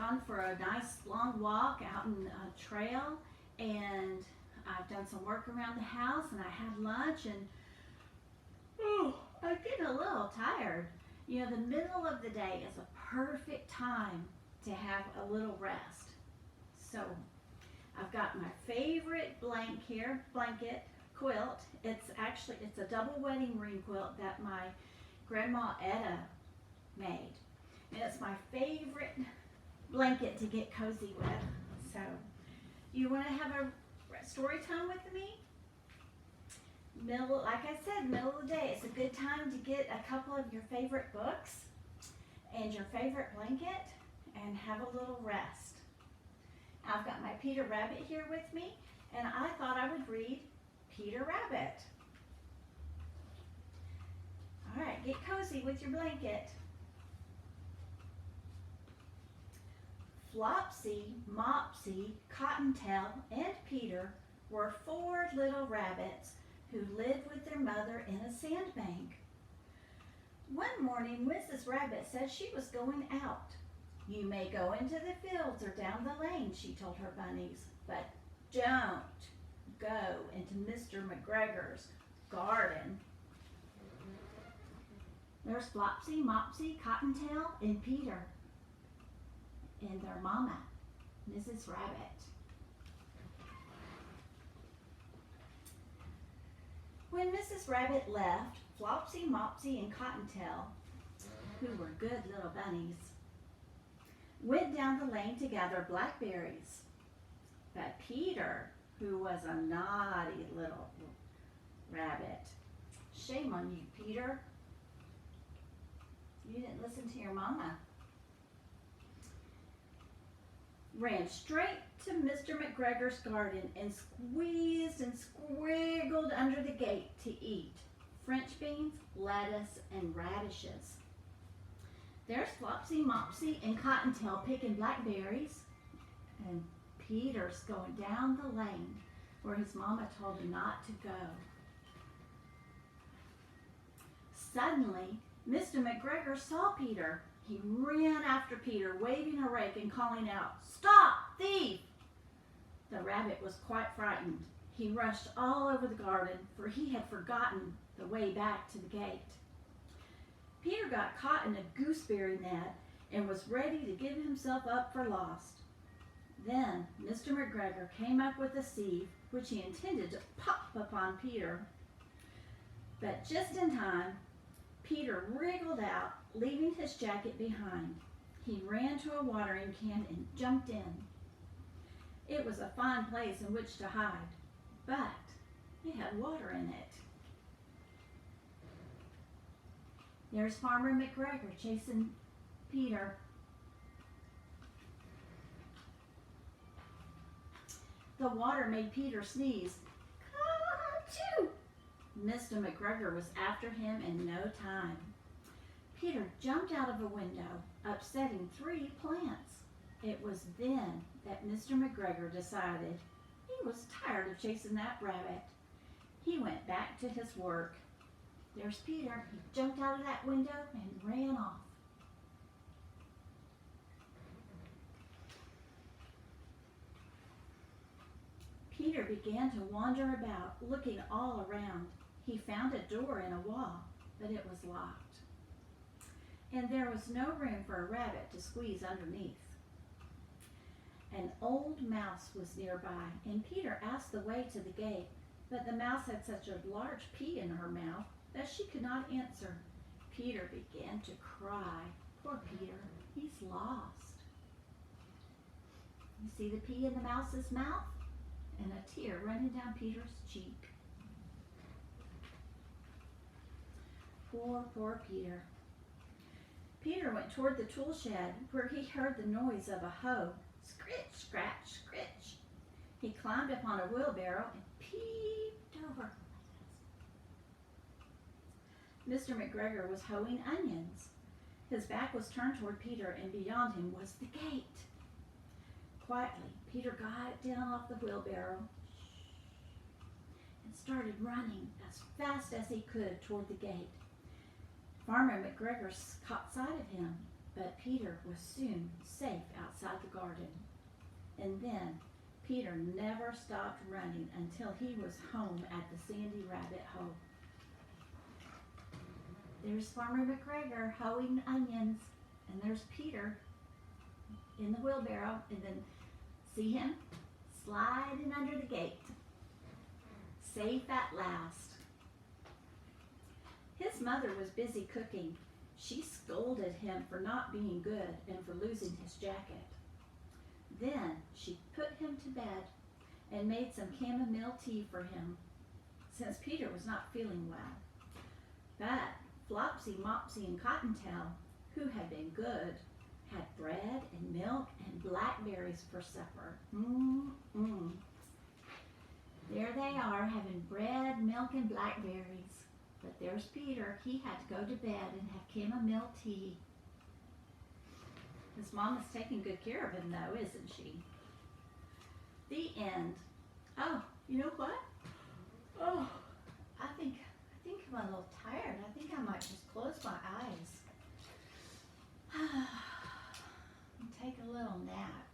gone for a nice long walk out in a trail, and I've done some work around the house, and I had lunch, and I'm getting a little tired. You know, the middle of the day is a perfect time to have a little rest. So I've got my favorite blanket quilt. It's a double wedding ring quilt that my grandma Etta made. And it's my favorite blanket to get cozy with. So, you want to have a story time with me? Like I said, middle of the day. It's a good time to get a couple of your favorite books and your favorite blanket and have a little rest. I've got my Peter Rabbit here with me, and I thought I would read Peter Rabbit. All right, get cozy with your blanket. Flopsy, Mopsy, Cottontail, and Peter were 4 little rabbits who lived with their mother in a sandbank. One morning, Mrs. Rabbit said she was going out. "You may go into the fields or down the lane," she told her bunnies, "but don't go into Mr. McGregor's garden." There's Flopsy, Mopsy, Cottontail, and Peter, and their mama, Mrs. Rabbit. When Mrs. Rabbit left, Flopsy, Mopsy, and Cottontail, who were good little bunnies, went down the lane to gather blackberries. But Peter, who was a naughty little rabbit, shame on you, Peter. You didn't listen to your mama. Ran straight to Mr. McGregor's garden and squeezed and squiggled under the gate to eat French beans, lettuce, and radishes. There's Flopsy, Mopsy, and Cottontail picking blackberries, and Peter's going down the lane where his mama told him not to go. Suddenly, Mr. McGregor saw Peter. He ran after Peter, waving a rake and calling out, "Stop, thief!" The rabbit was quite frightened. He rushed all over the garden, for he had forgotten the way back to the gate. Peter got caught in a gooseberry net and was ready to give himself up for lost. Then Mr. McGregor came up with a sieve, which he intended to pop upon Peter. But just in time, Peter wriggled out, leaving his jacket behind. He ran to a watering can and jumped in. It was a fine place in which to hide, but it had water in it. There's Farmer McGregor chasing Peter. The water made Peter sneeze. Achoo! Mr. McGregor was after him in no time. Peter jumped out of a window, upsetting 3 plants. It was then that Mr. McGregor decided he was tired of chasing that rabbit. He went back to his work. There's Peter. He jumped out of that window and ran off. Peter began to wander about, looking all around. He found a door in a wall, but it was locked. And there was no room for a rabbit to squeeze underneath. An old mouse was nearby, and Peter asked the way to the gate, but the mouse had such a large pea in her mouth that she could not answer. Peter began to cry. Poor Peter, he's lost. You see the pea in the mouse's mouth? And a tear running down Peter's cheek. Poor Peter. Peter went toward the tool shed where he heard the noise of a hoe. Scritch, scratch, scritch. He climbed upon a wheelbarrow and peeped over. Mr. McGregor was hoeing onions. His back was turned toward Peter, and beyond him was the gate. Quietly, Peter got down off the wheelbarrow and started running as fast as he could toward the gate. Farmer McGregor caught sight of him, but Peter was soon safe outside. outside the garden. And then Peter never stopped running until he was home at the Sandy Rabbit hole. There's Farmer McGregor hoeing onions, and there's Peter in the wheelbarrow, and then see him sliding under the gate. Safe at last. His mother was busy cooking. She scolded him for not being good and for losing his jacket. Then she put him to bed and made some chamomile tea for him, since Peter was not feeling well. But Flopsy, Mopsy, and Cottontail, who had been good, had bread and milk and blackberries for supper. There they are, having bread, milk, and blackberries. But there's Peter. He had to go to bed and have chamomile tea. His mom is taking good care of him, though, isn't she? The end. Oh, you know what? Oh, I think I'm a little tired. I think I might just close my eyes and take a little nap.